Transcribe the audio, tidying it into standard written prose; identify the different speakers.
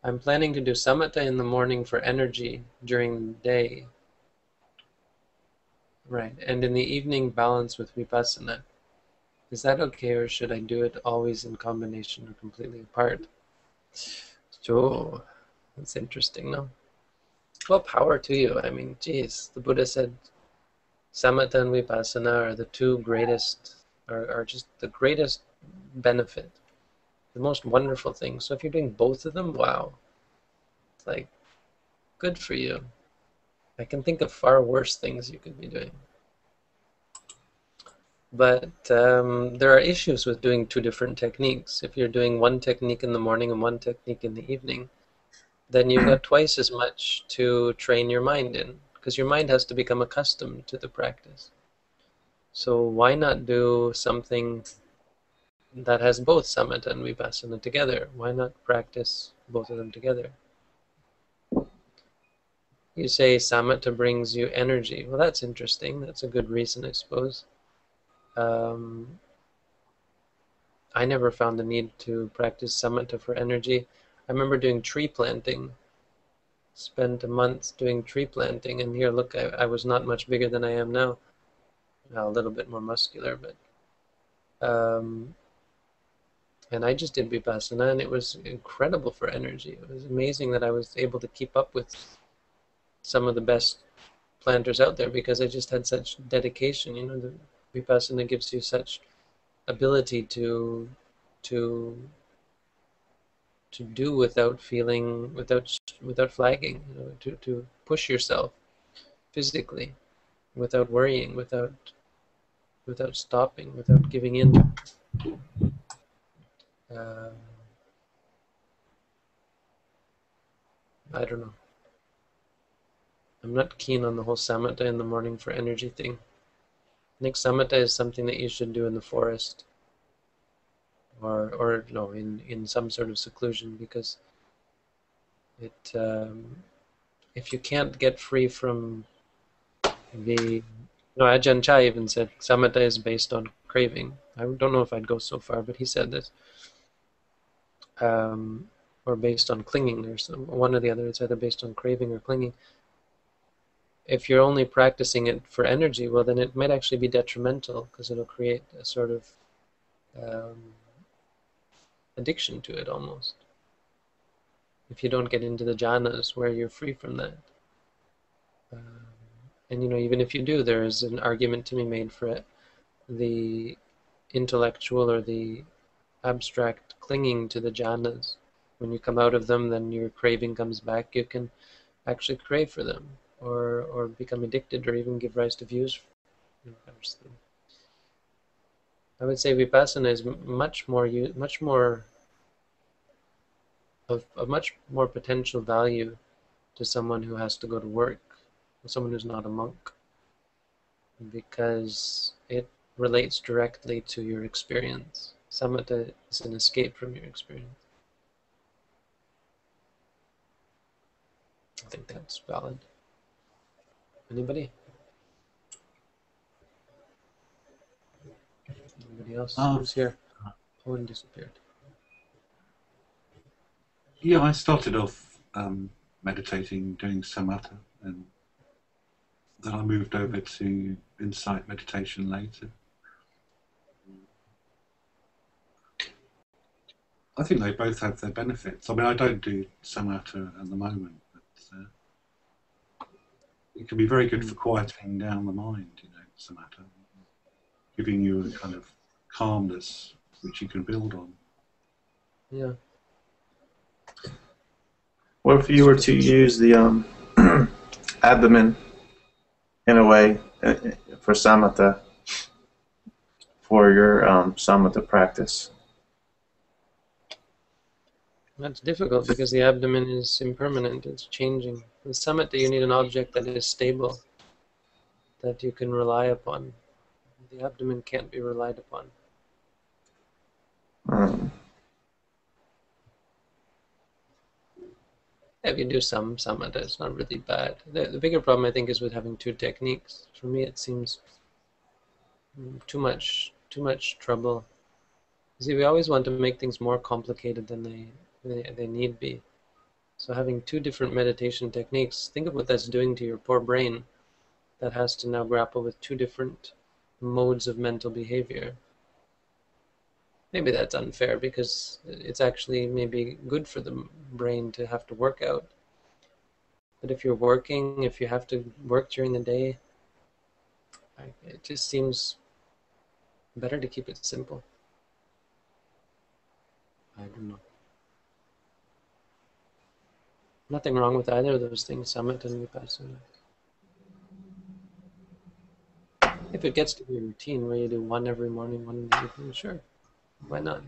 Speaker 1: I'm planning to do samatha in the morning for energy during the day. Right, and in the evening balance with vipassana. Is that okay, or should I do it always in combination or completely apart? So, that's interesting, no? Well, power to you. I mean, geez, the Buddha said samatha and vipassana are the two greatest, are just the greatest benefit, the most wonderful thing. So if you're doing both of them, wow, it's like, good for you. I can think of far worse things you could be doing. But there are issues with doing two different techniques. If you're doing one technique in the morning and one technique in the evening, then you've got twice as much to train your mind in, because your mind has to become accustomed to the practice. So why not do something that has both samatha and vipassana together? Why not practice both of them together? You say samatha brings you energy. Well, that's interesting. That's a good reason, I suppose. I never found the need to practice samatha for energy. I remember doing tree planting. Spent a month doing tree planting, and here, look, I was not much bigger than I am now. Now a little bit more muscular, but and I just did vipassana, and it was incredible for energy. It was amazing that I was able to keep up with some of the best planters out there because I just had such dedication. You know, the vipassana gives you such ability to do without feeling, without flagging. You know, to push yourself physically without worrying, without stopping, without giving in. Um, I don't know. I'm not keen on the whole samatha in the morning for energy thing. I think samatha is something that you should do in the forest, or no, in some sort of seclusion, because it if you can't get free from the no, Ajahn Chah even said samatha is based on craving. I don't know if I'd go so far, but he said this. Or based on clinging, or some, one or the other. It's either based on craving or clinging. If you're only practicing it for energy, well, then it might actually be detrimental because it'll create a sort of um, addiction to it almost. If you don't get into the jhanas where you're free from that. Um, and, you know, even if you do, there is an argument to be made for it. The intellectual or the abstract clinging to the jhanas. When you come out of them, then your craving comes back. You can actually crave for them, or become addicted, or even give rise to views. I would say vipassana is much more of much more potential value to someone who has to go to work, someone who's not a monk, because it relates directly to your experience. Samatha is an escape from your experience. I think that's valid. Anybody? Anybody else? Who's here? Owen disappeared.
Speaker 2: Yeah, I started off meditating, doing samatha, and then I moved over to insight meditation later. I think they both have their benefits. I mean, I don't do samatha at the moment, but it can be very good for quieting down the mind, you know, samatha, giving you a kind of calmness which you can build on.
Speaker 1: Yeah.
Speaker 3: What if you were to use the abdomen in a way for samatha, for your samatha practice?
Speaker 1: That's difficult because the abdomen is impermanent, it's changing. In samatha, you need an object that is stable, that you can rely upon. The abdomen can't be relied upon. If you do some samatha, it's not really bad. The bigger problem, I think, is with having two techniques. For me, it seems too much trouble. See, we always want to make things more complicated than they need be. So having two different meditation techniques, think of what that's doing to your poor brain that has to now grapple with two different modes of mental behavior. Maybe that's unfair because it's actually maybe good for the brain to have to work out. But if you're working, if you have to work during the day, it just seems better to keep it simple. I don't know. Nothing wrong with either of those things, Summit and Vipassana. If it gets to be a routine where you do one every morning, one in the evening, sure. Why not?